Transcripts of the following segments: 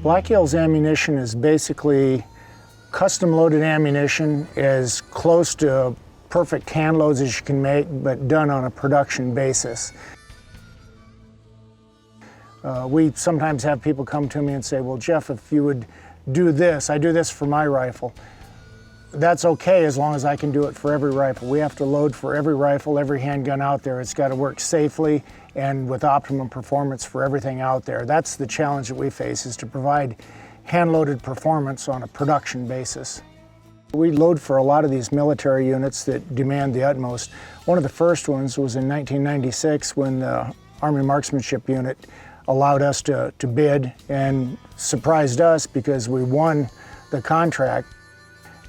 Black Hills ammunition is basically custom loaded ammunition, as close to perfect hand loads as you can make, but done on a production basis. We sometimes have people come to me and say, well, Jeff, if you would do this, I do this for my rifle. That's okay as long as I can do it for every rifle. We have to load for every rifle, every handgun out there. It's got to work safely and with optimum performance for everything out there. That's the challenge that we face, is to provide hand-loaded performance on a production basis. We load for a lot of these military units that demand the utmost. One of the first ones was in 1996 when the Army Marksmanship Unit allowed us to bid, and surprised us because we won the contract.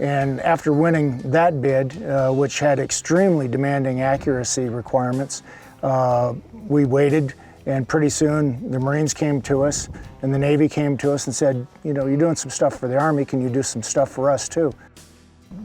And after winning that bid, which had extremely demanding accuracy requirements, we waited, and pretty soon the Marines came to us and the Navy came to us and said, you know, you're doing some stuff for the Army, can you do some stuff for us too?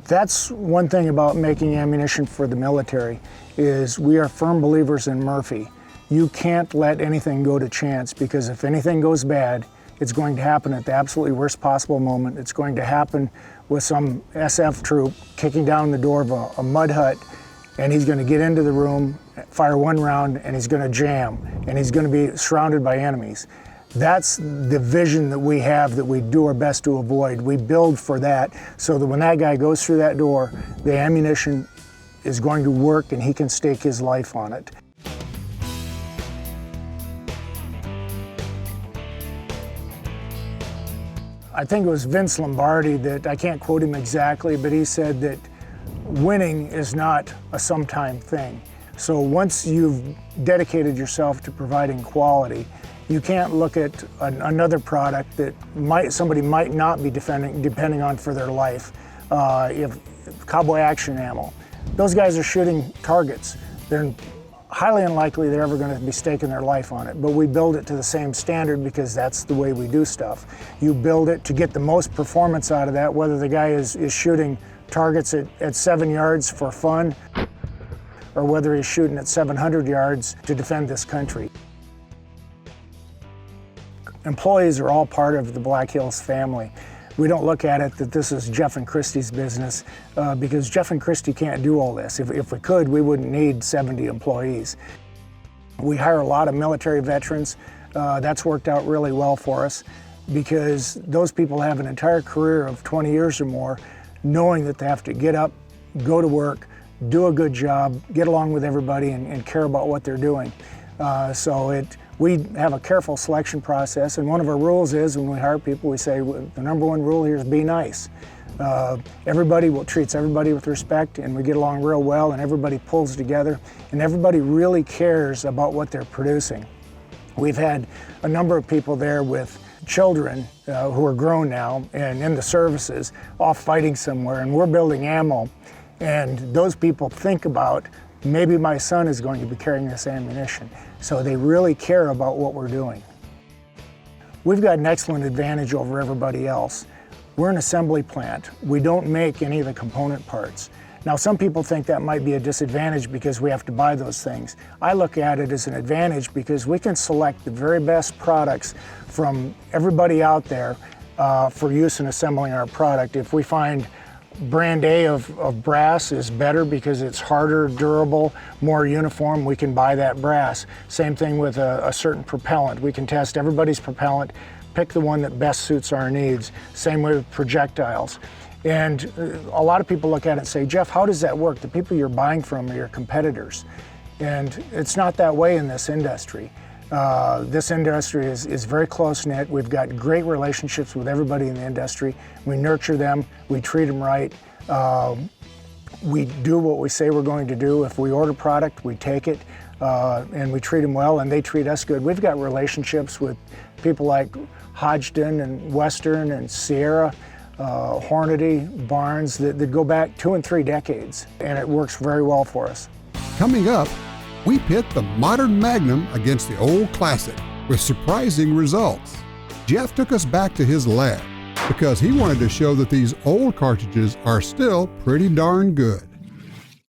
That's one thing about making ammunition for the military, is we are firm believers in Murphy. You can't let anything go to chance, because if anything goes bad, it's going to happen at the absolutely worst possible moment. It's going to happen with some SF troop kicking down the door of a mud hut, and he's going to get into the room, fire one round, and he's going to jam, and he's going to be surrounded by enemies. That's the vision that we have, that we do our best to avoid. We build for that, so that when that guy goes through that door, the ammunition is going to work and he can stake his life on it. I think it was Vince Lombardi that, I can't quote him exactly, but he said that winning is not a sometime thing. So once you've dedicated yourself to providing quality, you can't look at another product that somebody might not be depending on for their life. If Cowboy Action ammo, those guys are shooting targets. They're highly unlikely they're ever going to be staking their life on it, but we build it to the same standard because that's the way we do stuff. You build it to get the most performance out of that, whether the guy is shooting targets at 7 yards for fun, or whether he's shooting at 700 yards to defend this country. Employees are all part of the Black Hills family. We don't look at it that this is Jeff and Christy's business, because Jeff and Christy can't do all this. If we could, we wouldn't need 70 employees. We hire a lot of military veterans. That's worked out really well for us, because those people have an entire career of 20 years or more, knowing that they have to get up, go to work, do a good job, get along with everybody, and care about what they're doing. We have a careful selection process, and one of our rules is, when we hire people, we say the number one rule here is be nice. Everybody treats everybody with respect, and we get along real well, and everybody pulls together, and everybody really cares about what they're producing. We've had a number of people there with children who are grown now and in the services, off fighting somewhere, and we're building ammo, and those people think about, maybe my son is going to be carrying this ammunition. So they really care about what we're doing. We've got an excellent advantage over everybody else. We're an assembly plant. We don't make any of the component parts. Now, some people think that might be a disadvantage because we have to buy those things. I look at it as an advantage because we can select the very best products from everybody out there for use in assembling our product. If we find brand A of brass is better because it's harder, durable, more uniform, we can buy that brass. Same thing with a certain propellant. We can test everybody's propellant, pick the one that best suits our needs. Same way with projectiles. And a lot of people look at it and say, Jeff, how does that work? The people you're buying from are your competitors. And it's not that way in this industry. This industry is very close-knit. We've got great relationships with everybody in the industry. We nurture them, we treat them right. We do what we say we're going to do. If we order product, we take it, and we treat them well, and they treat us good. We've got relationships with people like Hodgdon and Western and Sierra, Hornady, Barnes, that go back 2 and 3 decades, and it works very well for us. Coming up, we pit the modern Magnum against the old classic with surprising results. Jeff took us back to his lab because he wanted to show that these old cartridges are still pretty darn good.